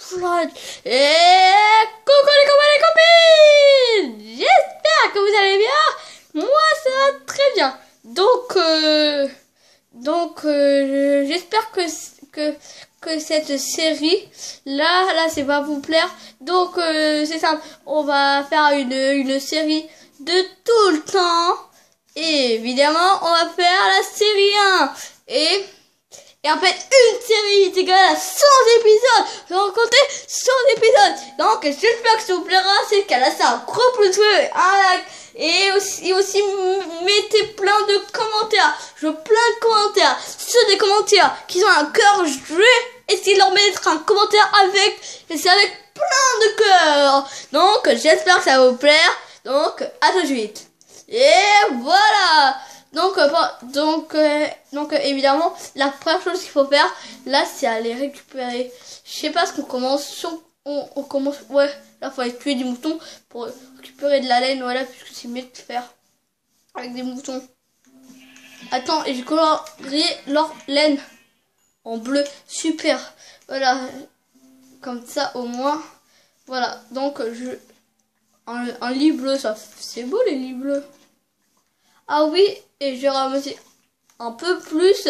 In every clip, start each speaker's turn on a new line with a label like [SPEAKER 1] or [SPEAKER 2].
[SPEAKER 1] Flood. Et coucou les copains et les copines. J'espère que vous allez bien. Moi ça va très bien. J'espère que cette série là c'est va vous plaire. Donc c'est simple, on va faire une série de tout le temps. Et évidemment on va faire la série 1. Et en fait, une série est égale à 100 épisodes. Sans compter 100 épisodes. Donc, j'espère que ça vous plaira. C'est qu'elle a ça. Un gros pouce bleu, un like. Et aussi, mettez plein de commentaires. Je veux plein de commentaires. Ceux des commentaires qui ont un cœur, je vais essayer de leur mettre un commentaire avec. Et c'est avec plein de cœurs. Donc, j'espère que ça va vous plaire. Donc, à tout de suite. Et voilà. Donc évidemment, la première chose qu'il faut faire, là, c'est aller récupérer. Je sais pas ce qu'on commence. On commence. Ouais, là, faut aller tuer des moutons pour récupérer de la laine. Voilà, puisque c'est mieux de faire avec des moutons. Attends, et j'ai coloré leur laine en bleu. Super. Voilà, comme ça au moins. Voilà, donc un lit bleu, ça, c'est beau les lits bleus. Ah oui, et j'ai ramassé un peu plus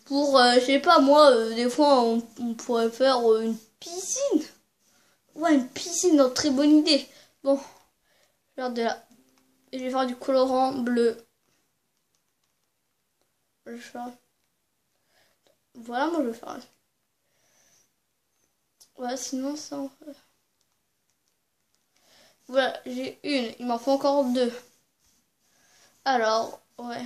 [SPEAKER 1] pour, je sais pas moi, des fois on pourrait faire une piscine. Ouais, une piscine, une très bonne idée. Bon, regardez là. Et je vais faire du colorant bleu. Voilà, moi je vais faire. Voilà, sinon ça en fait. Voilà, j'ai une. Il m'en faut encore deux. Alors, ouais.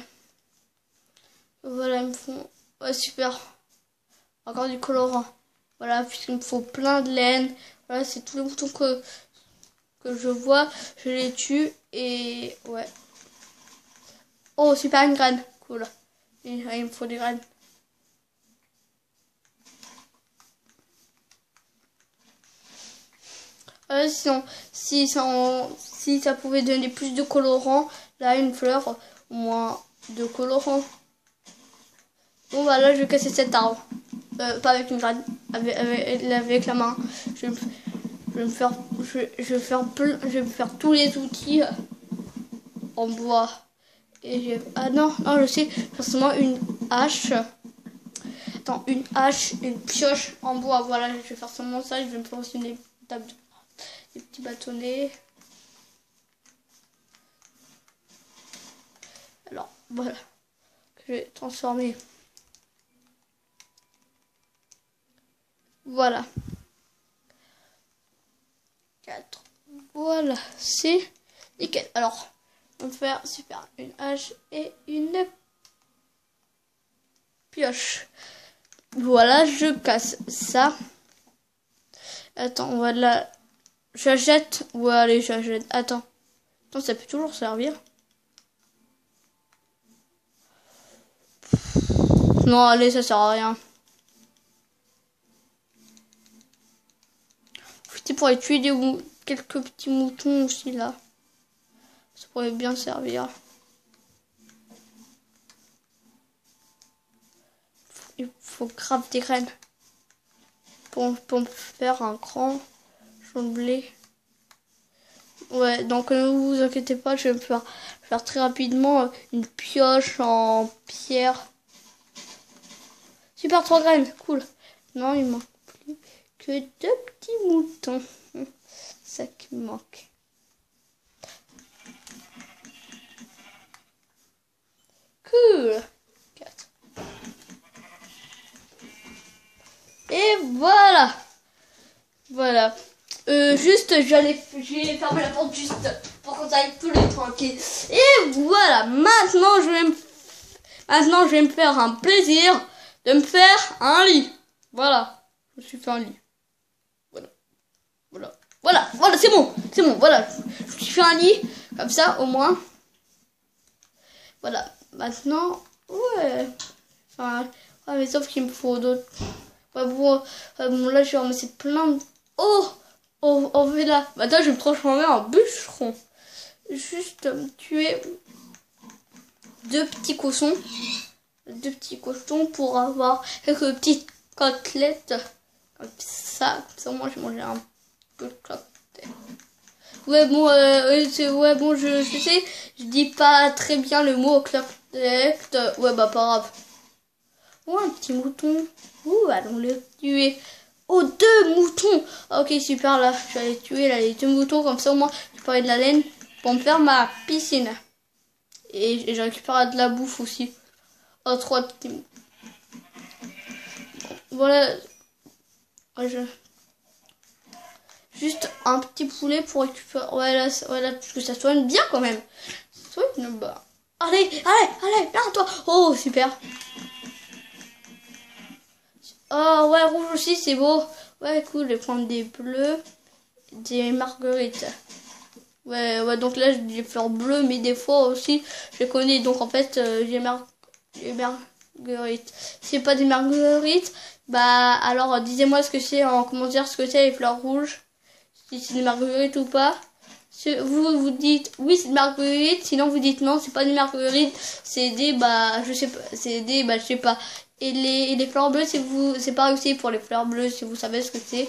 [SPEAKER 1] Voilà, ils me font... Ouais, super. Encore du colorant. Voilà, puisqu'il me faut plein de laine. Voilà, c'est tous les boutons que je vois. Je les tue. Et ouais. Oh, super, une graine. Cool. Et, ouais, il me faut des graines. Sinon, si ça pouvait donner plus de colorant, là, une fleur, au moins de colorant. Bon, bah là, je vais casser cet arbre. Pas avec une graine, avec la main. Je vais me faire tous les outils en bois. Et ah non, je sais, forcément une hache. Attends, une hache, une pioche en bois. Voilà, je vais faire seulement ça. Je vais me faire aussi des tables des petits bâtonnets. Alors, voilà. Je vais transformer. Voilà. 4. Voilà, c'est nickel. Alors, on va faire super une hache et une pioche. Voilà, je casse ça. Attends, voilà. J'achète. Ouais, allez, j'achète. Attends, ça peut toujours servir. Non, allez, ça sert à rien. C'était pour aller tuer quelques petits moutons aussi là. Ça pourrait bien servir. Il faut grave des graines pour faire un grand champ de blé. Ouais, donc ne vous inquiétez pas, je vais me faire très rapidement une pioche en pierre. Super, 3 graines, cool. Non, il manque plus que 2 petits moutons. Ça qui me manque. Cool. 4. Et voilà. Voilà. Juste, j'ai fermé la porte juste pour qu'on aille tous les tranquilles. Et voilà. Maintenant, je vais me faire un plaisir de me faire un lit. Voilà. Je me suis fait un lit. Voilà, c'est bon, voilà. Je me suis fait un lit, comme ça, au moins. Voilà. Maintenant, ouais. Enfin, ouais, mais sauf qu'il me faut d'autres. Ouais, bon, là, je vais ramasser plein de... Oh, mais là. Maintenant, je vais me transformer en bûcheron. Juste tuer 2 petits cochons. 2 petits cochons pour avoir quelques petites côtelettes. Ça, moi je mangeais un peu de cloque. Ouais, bon, ouais, bon, je sais, je dis pas très bien le mot cloque. Ouais, bah, pas grave. Oh, un petit mouton. Ouh, allons le tuer. Oh, 2 moutons. Ok, super, là, je vais aller tuer là, les 2 moutons, comme ça, au moins, je peux avoir de la laine pour me faire ma piscine. Et je récupère de la bouffe aussi. Oh, 3 petits moutons. Voilà. Juste un petit poulet pour récupérer. Voilà, voilà, parce que ça soigne bien quand même. Ça soigne, bah. Allez, viens toi. Oh, super. Oh, ouais, rouge aussi, c'est beau. Ouais, cool, je vais prendre des bleus, des marguerites. Ouais, donc là, j'ai des fleurs bleues, mais des fois aussi, je les connais. Donc en fait, j'ai marguerites. Si c'est pas des marguerites, bah alors disez-moi ce que c'est en commentaire, ce que c'est les fleurs rouges. Si c'est des marguerites ou pas. Vous dites oui, c'est des marguerites, sinon vous dites non, c'est pas des marguerites, c'est des, bah, je sais pas, c'est des, bah, je sais pas. Et les fleurs bleues, c'est pas aussi pour les fleurs bleues, si vous savez ce que c'est.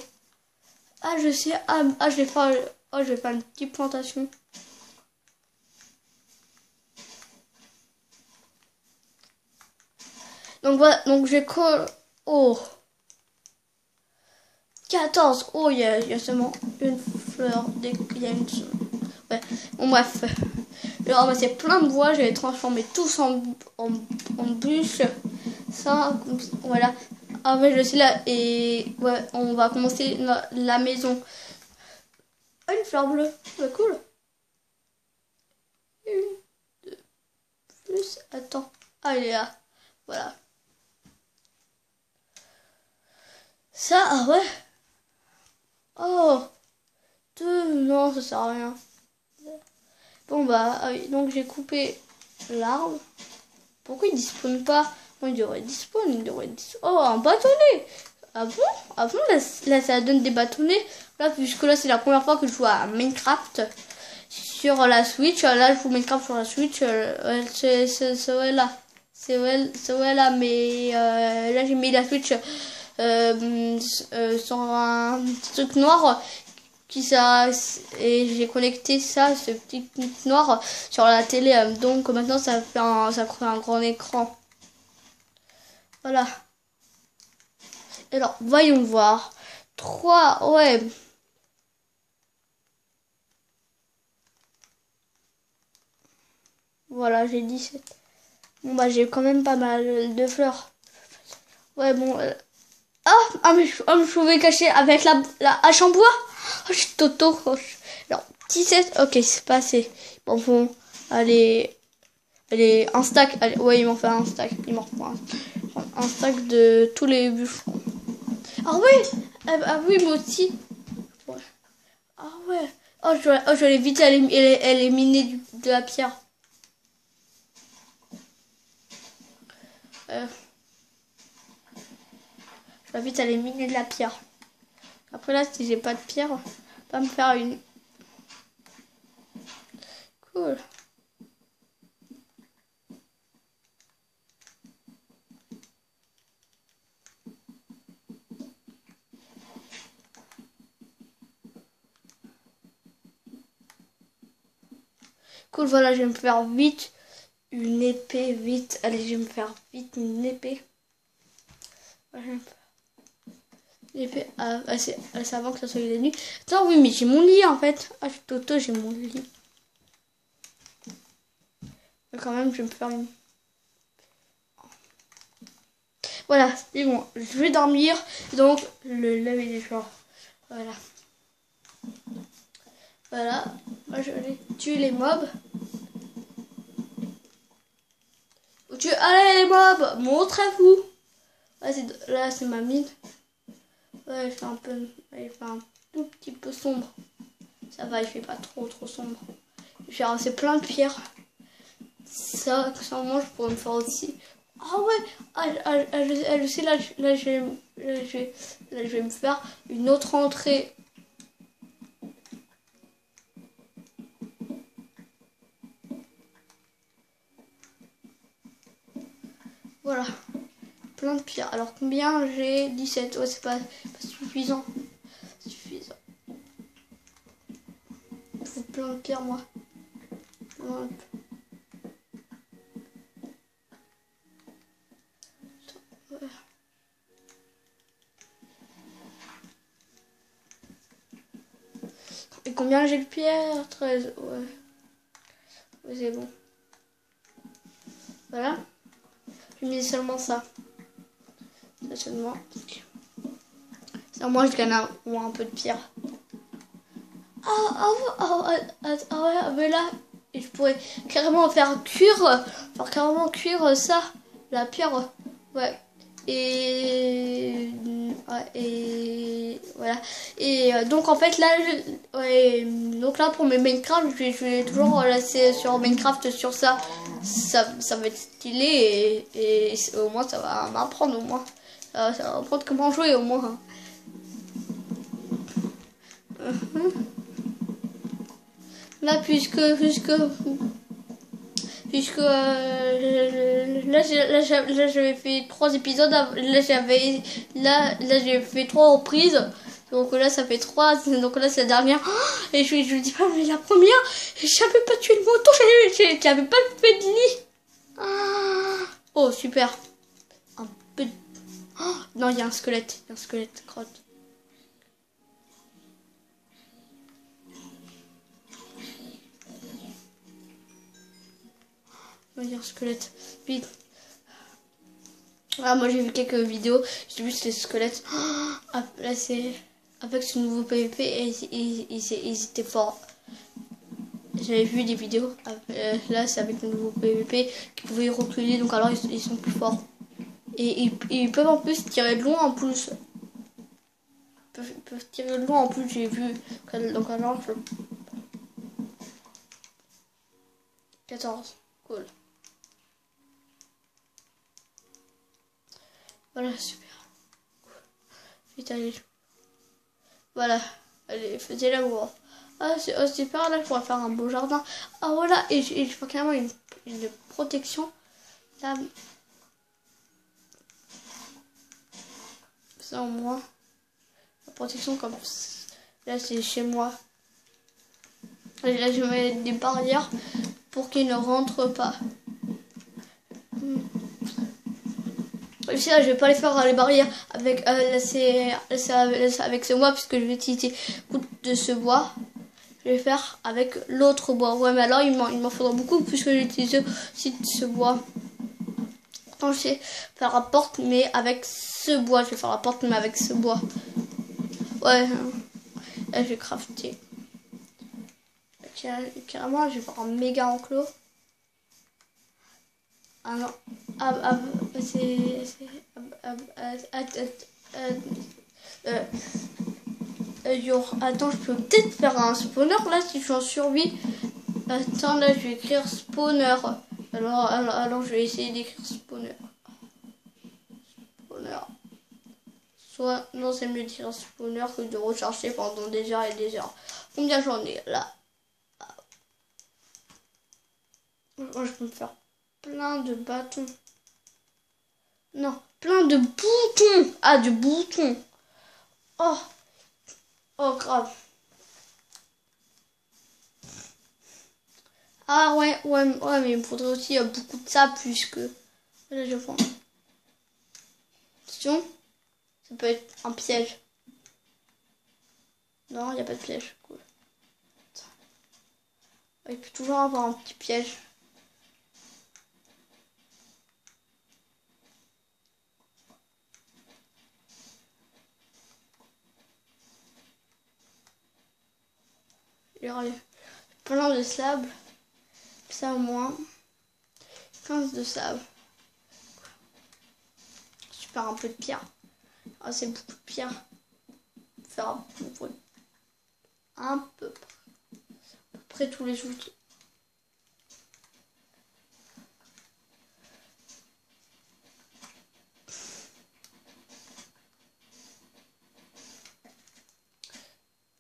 [SPEAKER 1] Ah, je sais, je vais faire une petite plantation. Donc voilà, donc j'ai oh, 14. Oh, il y a seulement une fleur, il y a une, ouais, bon bref. Je vais ramasser plein de bois, je vais les transformer tous en bûches. Ça, voilà. Ah ouais, je suis là et ouais, on va commencer la maison. Ah, une fleur bleue, ouais, cool. Une, deux, plus, attends. Ah, elle est là, voilà. Ça, ah ouais. Oh, 2, non, ça sert à rien. Bon bah, ah oui, donc j'ai coupé l'arbre. Pourquoi il dispone pas? Bon, il devrait dispone, Oh, un bâtonnet. Ah bon? Ah bon, là, ça donne des bâtonnets. Là, puisque là, c'est la première fois que je joue à Minecraft sur la Switch. Là, je joue Minecraft sur la Switch. C'est ouais, là. C'est ouais, là, mais là, j'ai mis la Switch sur un petit truc noir et j'ai connecté ça, ce petit truc noir sur la télé. Donc maintenant, ça crée un grand écran. Voilà. Alors, voyons voir. 3, ouais. Voilà, j'ai 17. Bon, bah, j'ai quand même pas mal de fleurs. Ouais, bon. Mais je pouvais cacher avec la hache en bois. Oh, je suis toto. Oh, alors, 17. Ok, c'est pas assez. Bon, allez. Allez, un stack. Allez, ouais, il m'en fait un stack. Il m'en reprend un stack de tous les bûcherons. Ah oui, ah oui, moi aussi. Ouais. Ah ouais. Je vais vite elle est minée de la pierre. Je vais vite aller miner de la pierre. Après là, si j'ai pas de pierre, pas me faire une. Cool. Cool, voilà, je vais me faire vite une épée, vite. Allez, je vais me faire vite une épée. Voilà, l'épée, c'est avant que ça soit la nuit. Attends, oui, mais j'ai mon lit en fait. Ah, je suis toto, j'ai mon lit. Mais quand même, je vais me faire une. Voilà, c'est bon, je vais dormir. Donc, le laver des jours. Voilà. Voilà. Moi, je vais tuer les mobs. Allez, les mobs, montrez-vous. Ouais, là, c'est ma mine. Ouais, il fait un peu. Il fait un tout petit peu sombre. Ça va, il fait pas trop sombre. J'ai ramassé plein de pierres. Ça, moi, je pourrais me faire aussi. Ah ouais, je sais, là, je vais me faire une autre entrée. Voilà, plein de pierres. Alors combien j'ai? 17. Ouais, c'est pas suffisant. Suffisant. Il faut plein de pierres, moi. Plein de... Et combien j'ai de pierres? 13. Ouais. Ouais, c'est bon. Voilà. Je mets seulement ça. Ça seulement. Ça, moi, je gagne un peu de pierre. Ouais, mais là, je pourrais carrément faire cuire ça, la pierre. Ouais. Et voilà. Et donc en fait là, donc là pour mes Minecraft, je vais toujours laisser sur Minecraft sur ça. Ça va être stylé et au moins ça va m'apprendre au moins. Ça va m'apprendre comment jouer au moins. Là puisque là j'avais fait 3 épisodes, là j'ai fait 3 reprises, donc là ça fait 3, donc là c'est la dernière. Et je dis pas, mais la première j'avais pas tué le moto, j'avais pas fait de lit. Oh super, un peu non, il y a un squelette, crotte. Il y a un squelette, vite. Ah, moi j'ai vu quelques vidéos, j'ai vu ces squelettes. Là c'est avec ce nouveau PVP et ils étaient forts. J'avais vu des vidéos. Là c'est avec le nouveau PVP qui pouvaient reculer, donc alors ils sont plus forts. Et ils peuvent en plus tirer de loin en plus. Ils peuvent tirer de loin en plus, j'ai vu. Donc alors 14. Cool. Voilà, super. Vite, allez. Voilà. Allez, faisez l'amour. Ah, c'est super, là, je pourrais faire un beau jardin. Ah, voilà, et je fais carrément une protection. Là, ça, au moins. La protection, comme là, c'est chez moi. Et là, je mets des barrières pour qu'ils ne rentrent pas. Ici, là, je vais pas les faire les barrières avec avec ce bois, puisque je vais utiliser beaucoup de ce bois. Je vais faire avec l'autre bois. Ouais, mais alors il m'en faudra beaucoup puisque j'utilise aussi ce bois. Pourtant, je sais faire la porte, mais avec ce bois. Je vais faire la porte, mais avec ce bois. Ouais, là, je vais crafter. Carrément, je vais faire un méga enclos. Ah non. Attends, je peux peut-être faire un spawner là si je suis en survie. Attends, là je vais écrire spawner. Alors je vais essayer d'écrire spawner. Spawner. Soit, non, c'est mieux d'écrire spawner que de rechercher pendant des heures et des heures. Combien j'en ai là? Moi, je peux me faire plein de bâtons. Non, plein de boutons. Ah, de boutons. Oh. Oh, grave. Ah ouais, mais il me faudrait aussi beaucoup de ça, puisque... Là, je prends. Attention, ça peut être un piège. Non, il n'y a pas de piège. Cool. Il peut toujours avoir un petit piège. Il y aura plein de sable. Ça au moins. 15 de sable. Super, un peu de pierre. Ah, c'est beaucoup de pierre. Faire un peu près tous les outils.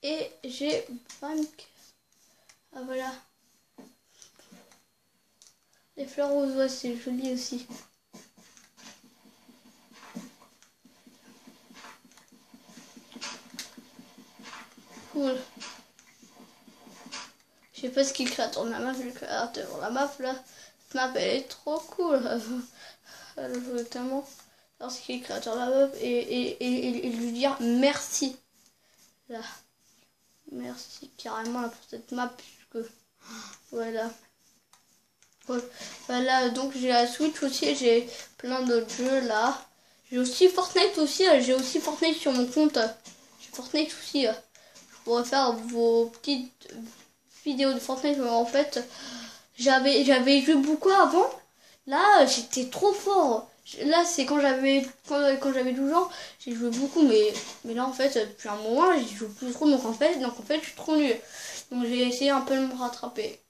[SPEAKER 1] Et j'ai 20. Ah voilà. Les fleurs roses, ouais, c'est joli aussi. Cool. Je sais pas ce qu'il créateur de la map, le créateur de la map là. Cette map elle est trop cool. Elle joue tellement. Alors ce qu'il est créateur de la map et lui dire merci. Là. Merci carrément là, pour cette map puisque voilà. Voilà, donc j'ai la Switch aussi, j'ai plein d'autres jeux là. J'ai aussi Fortnite aussi, j'ai aussi Fortnite sur mon compte. J'ai Fortnite aussi. Je pourrais faire vos petites vidéos de Fortnite, mais en fait, j'avais joué beaucoup avant. Là, j'étais trop fort. Là, c'est quand j'avais 12 ans, j'ai joué beaucoup, mais là en fait, depuis un moment, j'y joue plus trop, donc en fait, je suis trop nul. Donc j'ai essayé un peu de me rattraper.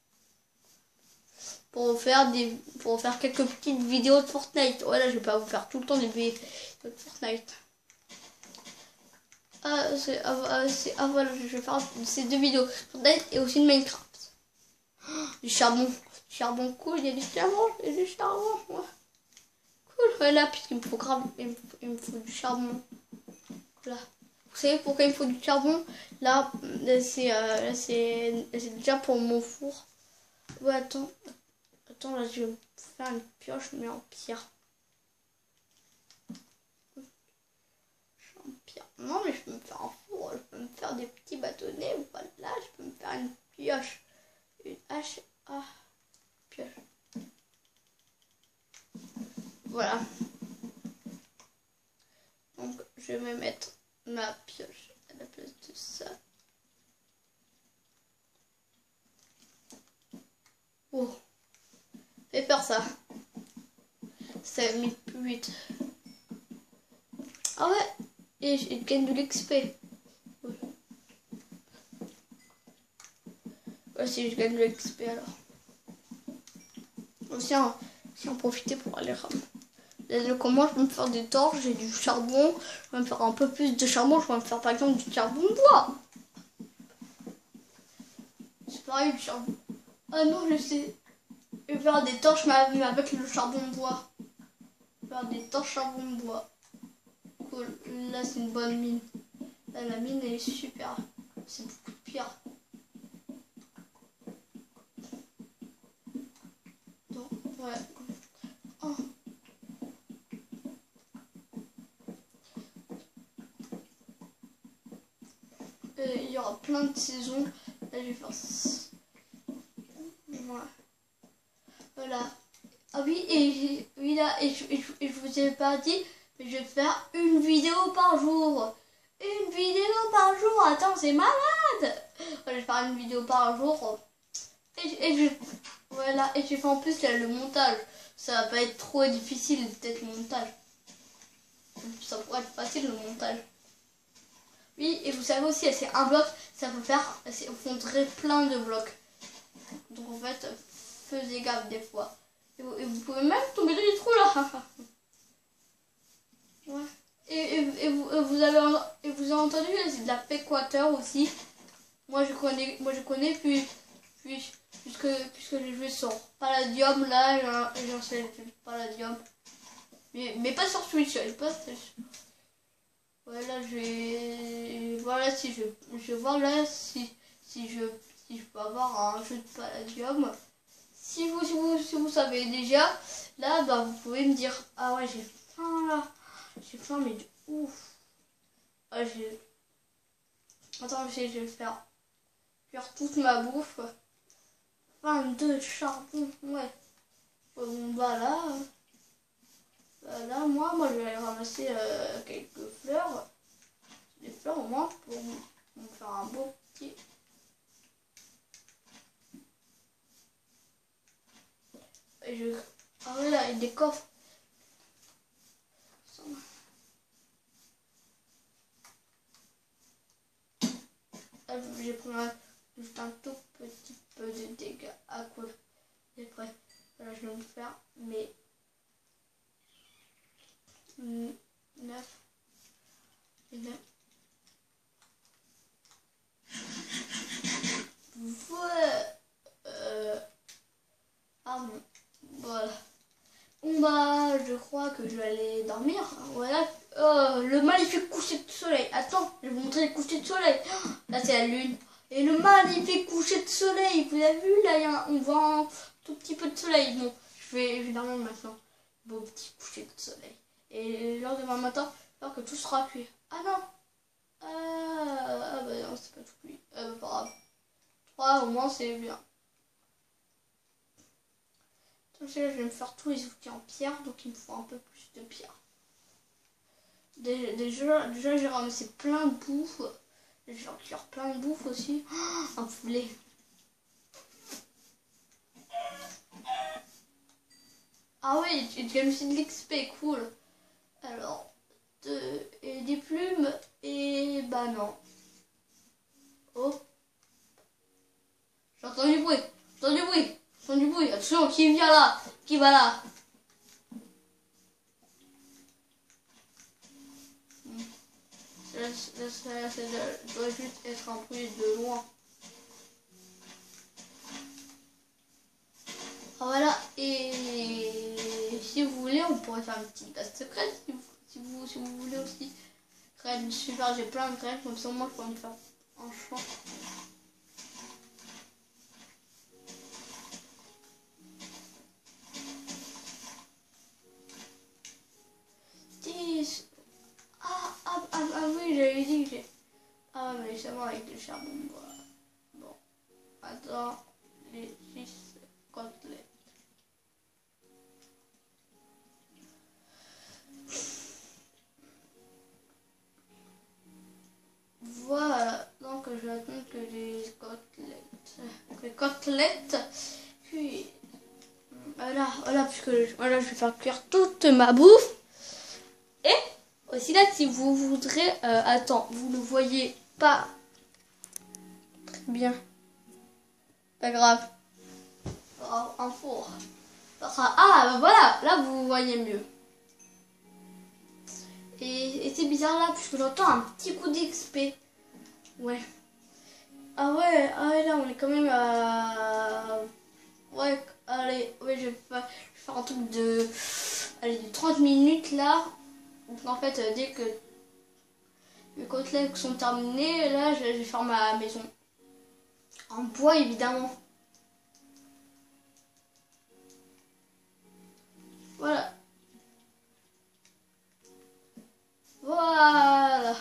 [SPEAKER 1] Pour faire quelques petites vidéos de Fortnite. Voilà, je vais pas vous faire tout le temps des vidéos de Fortnite. Voilà, je vais faire ces 2 vidéos Fortnite et aussi de Minecraft. Du charbon cool, il y a du charbon, ouais. Cool, voilà, puisqu'il me faut grave, il me faut du charbon. Là. Vous savez pourquoi il me faut du charbon? Là, c'est déjà pour mon four. Ouais, attends, là, je vais faire une pioche, mais en pierre. Non, mais je peux me faire un four, je peux me faire des petits bâtonnets. Voilà, je peux me faire une pioche. Une hache. Ah, pioche. Voilà. Donc, je vais mettre ma pioche à la place de ça. Oh. Fais faire ça. Ça va mis plus vite. Ah ouais. Et je gagne de l'XP. Ouais, si je gagne de l'XP alors. Aussi en profiter pour aller comment je peux me faire des torches, j'ai du charbon, je vais me faire un peu plus de charbon, je vais me faire par exemple du charbon de bois. C'est pareil du charbon. Ah non, je sais. Je vais faire des torches mais avec le charbon de bois. Je vais faire des torches charbon de bois. Cool. Là c'est une bonne mine. Là la mine elle est super. C'est beaucoup pire. Donc ouais. Oh. Il y aura plein de saisons. Là je vais faire voilà. Ah oui, et oui là, et je vous ai pas dit, mais je vais faire une vidéo par jour. Une vidéo par jour, attends, c'est malade. Je vais faire une vidéo par jour. Voilà, et je fais en plus là, le montage. Ça va pas être trop difficile, peut-être le montage. Ça pourrait être facile le montage. Oui, et vous savez aussi, c'est un bloc, ça peut faire, on fondrait plein de blocs. Donc en fait, faisez gaffe des fois. Et vous pouvez même tomber dans les trous là. Ouais. Vous avez entendu, c'est de la Péquateur aussi. Moi je connais puisque j'ai joué sur Palladium là, j'en sais Palladium. Mais pas sur Switch, pas sur... Voilà, voilà si je vais voir là si je peux avoir un jeu de Palladium. Si vous savez déjà, là bah vous pouvez me dire ah ouais j'ai faim là. J'ai faim mais de ouf. Ah, attends, je vais faire cuire toute ma bouffe. 22 charbon, ouais. Bon bah là, moi je vais aller ramasser quelques fleurs. Des fleurs au moins pour me faire un beau petit. Ah ouais là, il y a des coffres. J'ai pris juste un tout petit peu de dégâts. À quoi c'est prêt. Voilà, je vais me faire mes 9 et 9. Voilà. Bon bah je crois que je vais aller dormir. Voilà. Le magnifique coucher de soleil. Attends, je vais vous montrer le coucher de soleil. Oh, là, c'est la lune. Et le magnifique coucher de soleil. Vous avez vu, là, on voit un tout petit peu de soleil. Bon, je vais évidemment maintenant. Beau petit coucher de soleil. Et lors demain matin, alors que tout sera cuit. Ah non. Ah bah non, c'est pas tout cuit. Bah, pas grave. 3 au moins, c'est bien. Donc, je vais me faire tous les outils en pierre. Donc, il me faut un peu plus de pierre. Déjà j'ai ramassé plein de bouffe. Je vais en cuire plein de bouffe aussi. Oh, un poulet. Ah ouais, tu gagnes aussi de l'XP, cool. Alors, et des plumes et bah non. Oh. J'entends du bruit. J'entends du bruit. J'entends du bruit. Attention, qui vient là? Qui va là? Ça doit juste être un bruit de loin. Ah, voilà, et si vous voulez, on pourrait faire une petite base secrète si vous voulez aussi. Graines, super, j'ai plein de graines, comme ça moi je peux en faire un champ. Ah oui, j'avais dit que j'ai. Ah, mais ça va avec le charbon. Voilà. Bon, attends, les 6 côtelettes. Voilà, donc je vais attendre que les côtelettes cuisent. Voilà, puisque voilà, je vais faire cuire toute ma bouffe. Et aussi là, si vous voudrez, attends, vous ne voyez pas très bien, pas grave. Un four. Ah, bah voilà, là vous voyez mieux. Et c'est bizarre là, puisque j'entends un petit coup d'XP. Ouais. Ah ouais, là on est quand même à... Ouais, allez, ouais, je vais faire un truc de... Allez, de 30 minutes là. Donc en fait, dès que les côtelettes sont terminées, là, je vais faire ma maison. En bois, évidemment. Voilà. Voilà.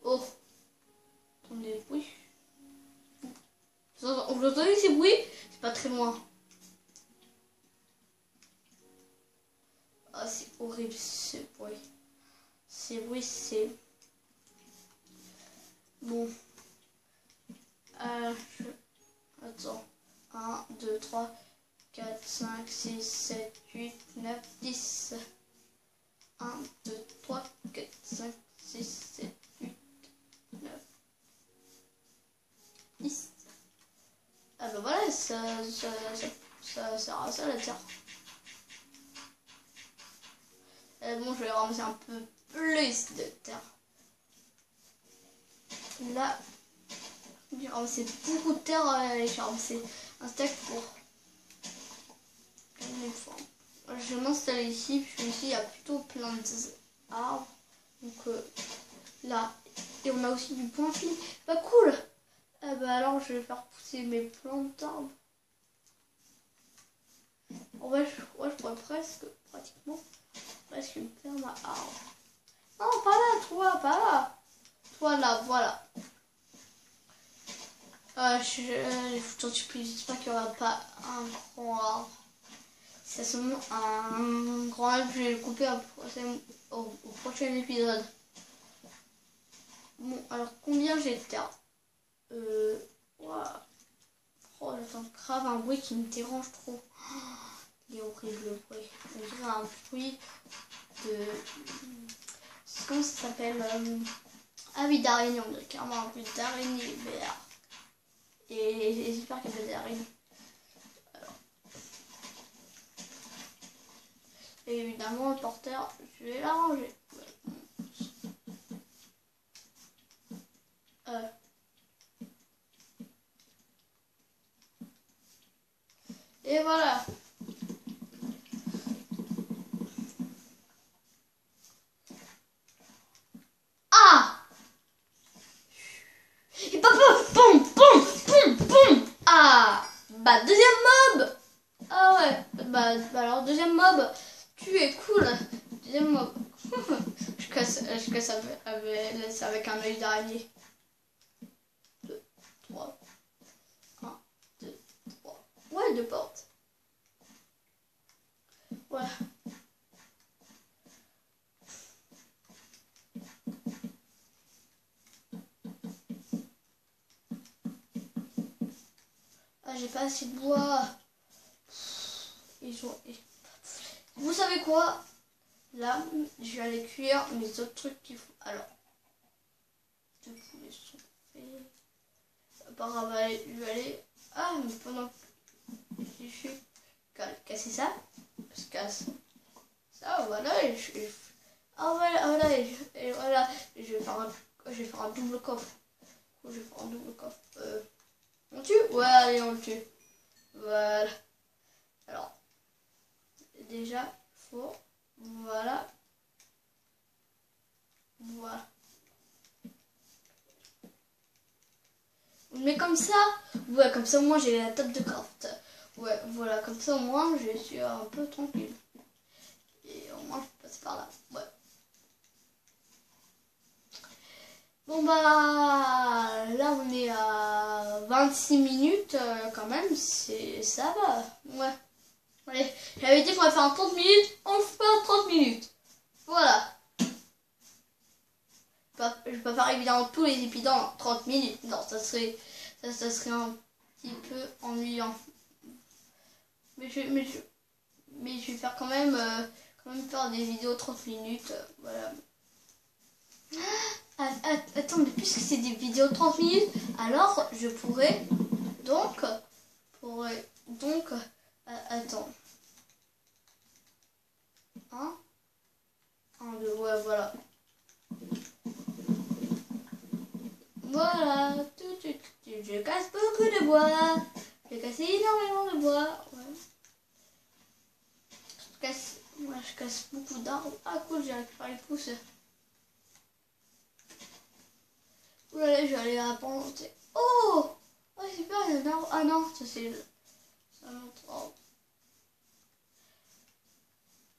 [SPEAKER 1] Oh, attendez, des bruits. Vous entendez ces bruits? C'est pas très loin. Ah, c'est horrible ce bruit. Ces bruits, c'est... Bon. Attends. 1, 2, 3, 4, 5, 6, 7, 8, 9, 10. 1, 2, 3, 4, 5, 6, 7, 8, 9, 10. Ah bah voilà, ça sert à ça la terre. Bon, je vais ramasser un peu plus de terre. Là, j'ai ramassé beaucoup de terre et j'ai ramassé un stack pour une fois. Je vais m'installer ici, puis ici il y a plutôt plein d'arbres. Donc là, et on a aussi du point fil. Bah cool. Bah alors je vais faire pousser mes plantes d'arbres. En vrai, je pourrais pratiquement me faire ma arbre. Non, pas là, toi, pas là. Toi là, voilà. J'en supplie, j'espère qu'il n'y aura pas un grand arbre. C'est seulement un grand arbre, je vais le couper au prochain épisode. Bon, alors combien j'ai de terre? Voilà. Oh, j'entends grave un bruit qui me dérange trop. Il est horrible le bruit. On dirait un bruit de... Comment ça s'appelle? Ah oui, d'araignée. On dirait carrément un bruit d'araignée. Et j'espère qu'il y a des araignées. Alors. Et évidemment, le porteur, je vais l'arranger. Et voilà. c'est avec un œil d'araignée. 2, 3. 1, 2, 3. Ouais, 2 portes. Voilà. Ah, j'ai pas assez de bois. Vous savez quoi? Là, je vais aller cuire mes autres trucs qu'il faut. Alors, deux poulets sont faits. Apparemment, je vais aller. Ah, mais pendant que je suis casser ça, je casse ça, voilà. Ah, voilà, et voilà. Je vais faire un double coffre. Je vais faire un double coffre. On le tue? Ouais, allez, on le tue. Voilà. Alors, déjà, faut. Voilà. Voilà. Mais comme ça, ouais, comme ça, moi j'ai la table de craft. Ouais, voilà, comme ça, au moins, je suis un peu tranquille. Et au moins, je passe par là. Ouais. Bon, bah, là, on est à 26 minutes quand même. Ça va. Ouais. Allez, j'avais dit qu'on va faire un 30 minutes. On le fait en 30 minutes. Voilà. Je peux pas faire évidemment tous les épisodes en 30 minutes. Non, ça serait un petit peu ennuyant. Mais je vais faire quand même faire des vidéos 30 minutes. Voilà. Attends, mais puisque c'est des vidéos 30 minutes, alors je pourrais donc attends. 1, 2, ouais, voilà. Voilà, je casse beaucoup de bois. J'ai cassé énormément de bois. Ouais. Je casse beaucoup d'arbres. Ah cool, j'ai récupéré les pousses. Oulala, je vais aller à planter. Oh, super, il y a un arbre. Ah non, ça c'est un autre arbre.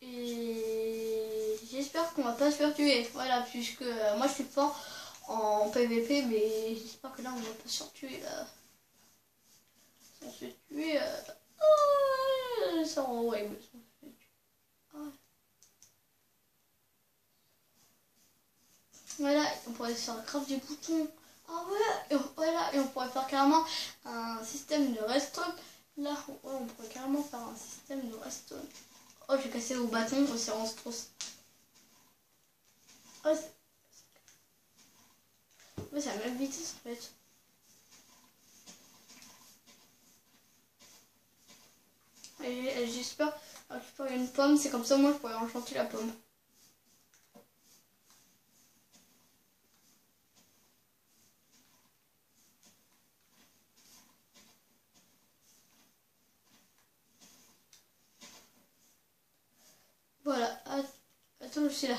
[SPEAKER 1] Et j'espère qu'on va pas se faire tuer. Voilà, puisque moi je suis fort en PVP, mais j'espère que là on va pas se faire tuer là. Si on se fait tuer, ça rend horrible. Voilà, on pourrait faire grave des boutons. Ah ouais, et voilà, et on pourrait faire carrément un système de redstone. Là, ouais, on pourrait carrément faire un système de redstone. Oh, j'ai cassé au bâton, c'est en strauss. Oh, mais c'est à la même vitesse en fait. Et j'espère récupérer une pomme, c'est comme ça moi je pourrais enchanter la pomme. Voilà, attends, je suis là.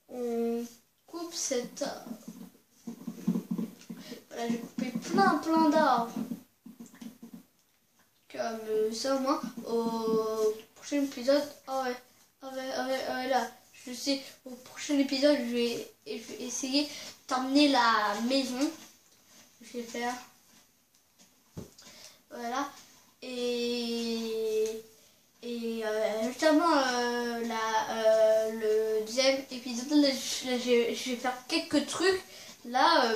[SPEAKER 1] On coupe cette... Voilà, j'ai coupé plein d'arbres. Comme ça au moins, au prochain épisode... Ah ouais, là, je sais, au prochain épisode, je vais essayer d'emmener la maison. Je vais faire... Voilà. Et justement le deuxième épisode, là, je vais faire quelques trucs. Là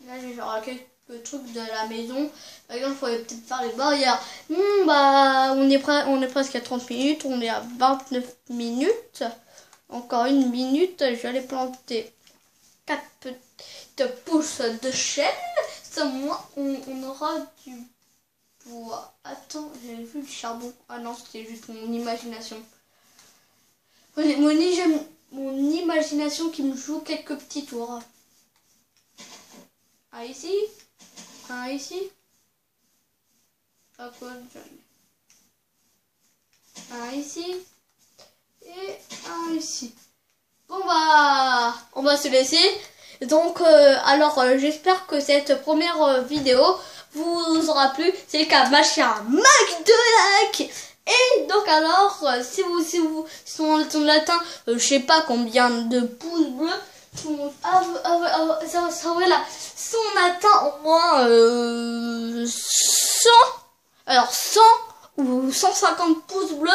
[SPEAKER 1] je vais faire quelques trucs de la maison. Par exemple, il faudrait peut-être faire les barrières. Bah, on est presque à 30 minutes. On est à 29 minutes. Encore une minute. Je vais aller planter 4 petites pousses de chêne. Ça, moi, on aura du bois. Attends, j'avais vu le charbon. Ah non, c'était juste mon imagination. Mon imagination qui me joue quelques petits tours. Un ici. Un ici. À quoi un ici. Et un ici. Bon bah, on va se laisser. Donc, alors, j'espère que cette première vidéo vous aura plu. C'est le cas, machin un max de likes. Et donc alors, si on atteint, je sais pas combien de pouces bleus, Voilà. Si on atteint au moins 100, alors 100 ou 150 pouces bleus,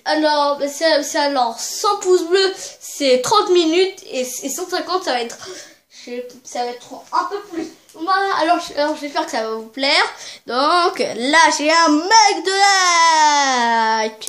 [SPEAKER 1] alors c'est alors 100 pouces bleus, c'est 30 minutes et 150 ça va être un peu plus. Voilà, alors j'espère que ça va vous plaire. Donc lâchez un mec de like.